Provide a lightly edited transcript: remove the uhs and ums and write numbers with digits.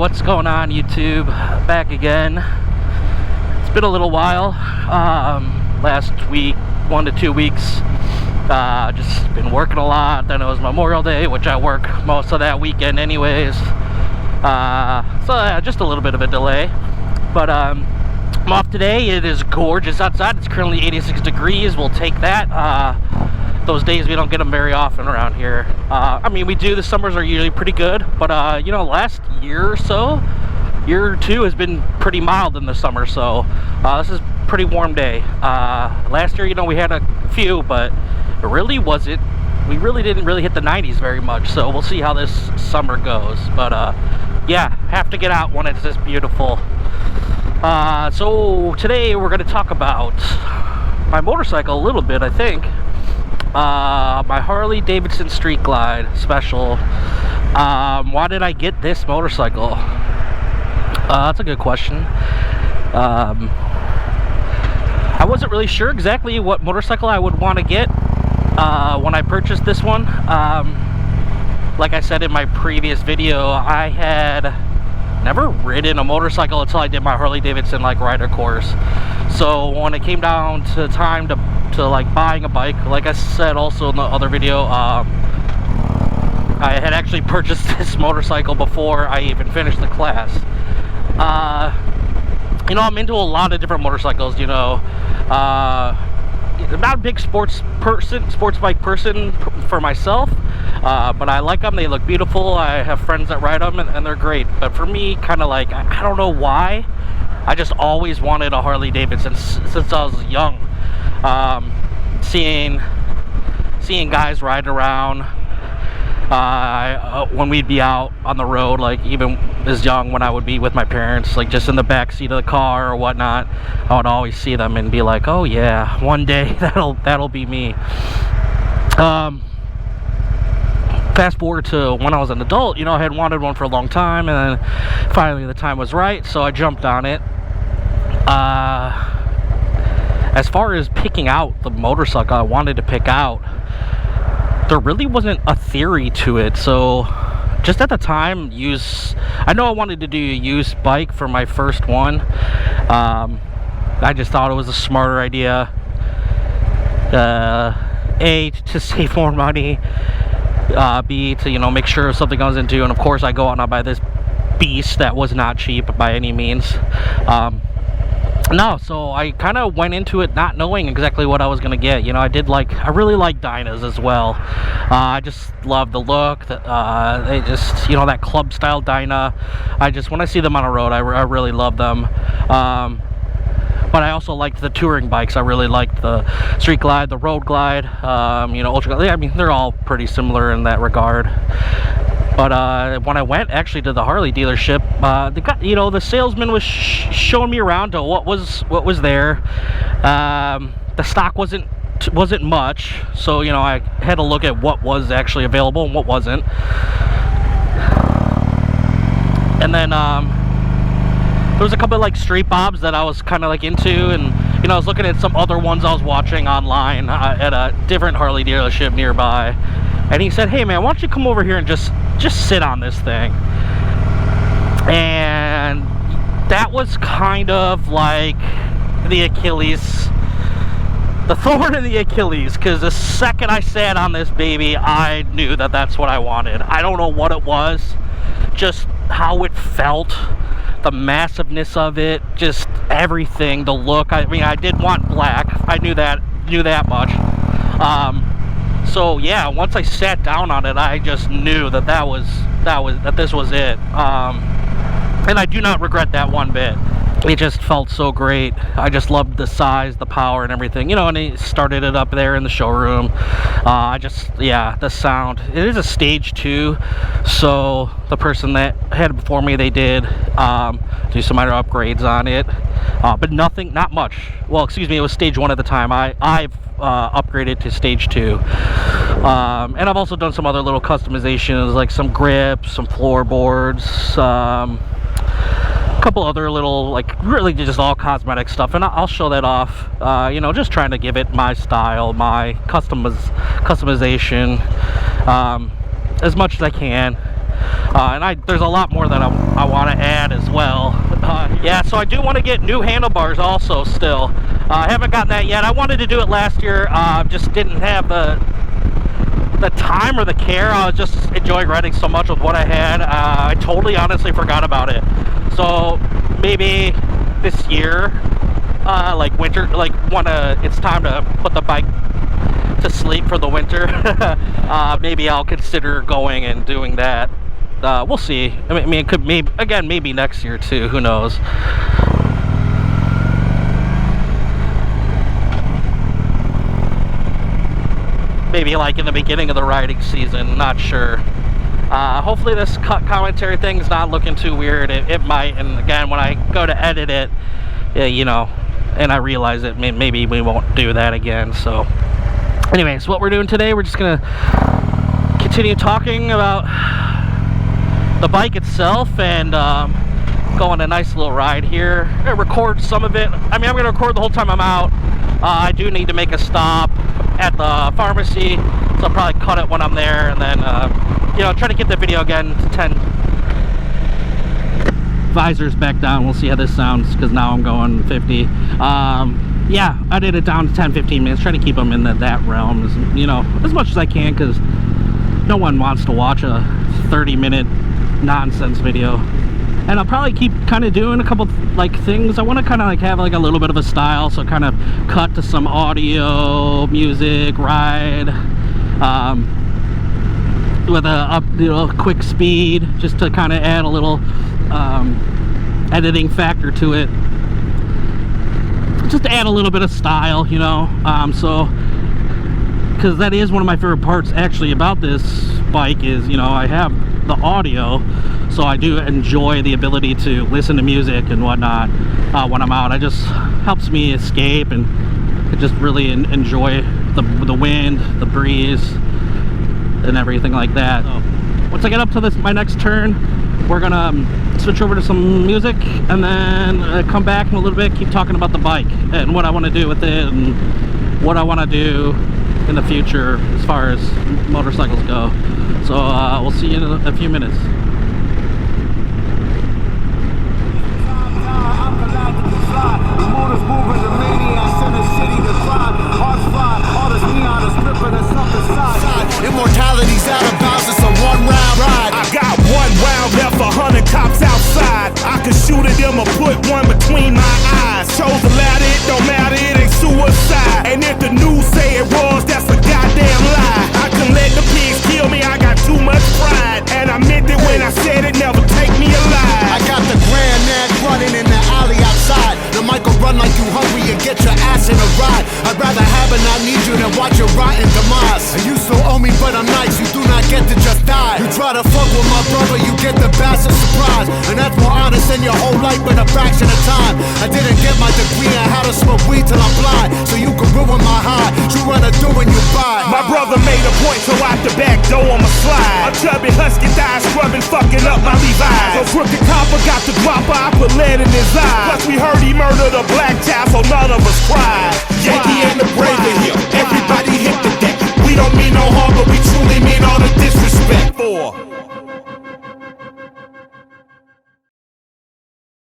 what's going on, YouTube? Back again. It's been a little while. Last week, 1 to 2 weeks, just been working a lot. Then it was Memorial Day, which I work most of that weekend anyways. So yeah, just a little bit of a delay. But I'm off today. It is gorgeous outside. It's currently 86 degrees. We'll take that. Those days we don't get them very often around here. I mean, we do. The summers are usually pretty good, but you know, last year or so, year or two has been pretty mild in the summer. So this is a pretty warm day. Last year, you know, we had a few, but it really wasn't. We really didn't hit the 90s very much. So we'll see how this summer goes. But yeah, have to get out when it's this beautiful. So today we're going to talk about my motorcycle a little bit, I think. My Harley Davidson Street Glide Special. Why did I get this motorcycle? That's a good question. I wasn't really sure exactly what motorcycle I would want to get when I purchased this one. Like I said in my previous video, I had never ridden a motorcycle until I did my Harley Davidson like rider course. So when it came down to time to like buying a bike, like I said also in the other video, I had actually purchased this motorcycle before I even finished the class. You know, I'm into a lot of different motorcycles, you know. I'm not a big sports bike person for myself, but I like them. They look beautiful. I have friends that ride them, and they're great. But for me, kind of like, I don't know why, I just always wanted a Harley Davidson since I was young. Seeing guys ride around when we'd be out on the road, like even as young when I would be with my parents, like just in the back seat of the car or whatnot, I would always see them and be like, oh yeah, one day that'll be me. Fast forward to when I was an adult, you know, I had wanted one for a long time, and then finally the time was right, so I jumped on it. As far as picking out the motorcycle I wanted to pick out, there really wasn't a theory to it. So just at the time, I know I wanted to do a used bike for my first one. I just thought it was a smarter idea. A, to save more money. B, to, you know, make sure something I was into. And of course I go out and I buy this beast that was not cheap by any means. No, so I kind of went into it not knowing exactly what I was gonna get. You know, I really like Dynas as well. I just love the look. They just, you know, that club style Dyna. When I see them on a road, I really love them. But I also liked the touring bikes. I really liked the Street Glide, the Road Glide, you know, Ultra Glide. I mean, they're all pretty similar in that regard. But when I went actually to the Harley dealership, the salesman was showing me around to what was there. The stock wasn't much, so you know, I had to look at what was actually available and what wasn't. And then there was a couple of like street bobs that I was kind of like into, and you know, I was looking at some other ones I was watching online at a different Harley dealership nearby. And he said, hey man, why don't you come over here and just sit on this thing? And that was kind of like the thorn in the Achilles, because the second I sat on this baby, I knew that that's what I wanted. I don't know what it was, just how it felt, the massiveness of it, just everything, the look. I mean, I did want black. I knew that much. So yeah, once I sat down on it, I just knew that this was it. And I do not regret that one bit. It just felt so great. I just loved the size, the power, and everything. You know, and he started it up there in the showroom. The sound. It is a stage 2, so the person that had it before me, they did do some minor upgrades on it, but not much. Well, excuse me, it was stage 1 at the time. I've upgraded to stage 2, and I've also done some other little customizations, like some grips, some floorboards, couple other little, like, really just all cosmetic stuff, and I'll show that off. You know, just trying to give it my style, my customization, as much as I can. And there's a lot more that I want to add as well. Yeah, so I do want to get new handlebars also still. I haven't gotten that yet. I wanted to do it last year, just didn't have the time or the care. I was just enjoying riding so much with what I had. I totally honestly forgot about it. So maybe this year, like winter, like it's time to put the bike to sleep for the winter. Maybe I'll consider going and doing that. We'll see. I mean, it could maybe next year too. Who knows? Maybe like in the beginning of the riding season, not sure. Hopefully this cut commentary thing's not looking too weird. It might, and again, when I go to edit it, you know, and I realize it, maybe we won't do that again. So anyways, what we're doing today, we're just gonna continue talking about the bike itself and go on a nice little ride here. I'm gonna record some of it. I mean, I'm gonna record the whole time I'm out. I do need to make a stop at the pharmacy, so I'll probably cut it when I'm there, and then you know, try to get the video again to 10. Visor's back down. We'll see how this sounds, because now I'm going 50. Yeah, I did it down to 10-15 minutes, trying to keep them in that realm, as, you know, as much as I can, because no one wants to watch a 30-minute nonsense video. And I'll probably keep kind of doing a couple like things. I want to kind of like have like a little bit of a style, so kind of cut to some audio, music, ride, with a quick speed, just to kind of add a little editing factor to it, just to add a little bit of style, you know. So because that is one of my favorite parts actually about this bike is, you know, I have the audio, so I do enjoy the ability to listen to music and whatnot when I'm out. It just helps me escape and just really enjoy the wind, the breeze, and everything like that. So once I get up to my next turn, we're gonna switch over to some music, and then come back in a little bit, keep talking about the bike and what I want to do with it and what I want to do in the future as far as motorcycles go. So we'll see you in a few minutes. Immortality's out of bounds, it's a one-round ride. I got 1 round left, 100 cops outside. I could shoot at them or put one between my eyes. Chose the latter, it don't matter, it ain't suicide. And if the news say it was, that's a goddamn lie. I can let the pigs kill me, I got too much pride. And I meant it when I said it, never take me alive. I got the Grand Nag running in the alley outside. The mic will run like you hungry and get your ass in a ride. I'd rather have and not need you than watch your rotten demise. And you still owe me, but I'm nice, you do not get to just die. You try to fuck with my brother, you get the bastard surprise. And that's more honest than your whole life in a fraction of time. I didn't get my degree on how to smoke weed till I'm blind, so you can ruin my high. You wanna do when you buy. My brother made a point, so out the back door I'ma slide. A chubby husky thigh scrubbing, fucking up my Levi's. So crooked copper got the dropper, I put lead in his eye. Plus we heard he murdered a black child, so none of us cried. Yankee and the brave in here, everybody hit the deck. We don't mean no harm, but we truly mean all the disrespect for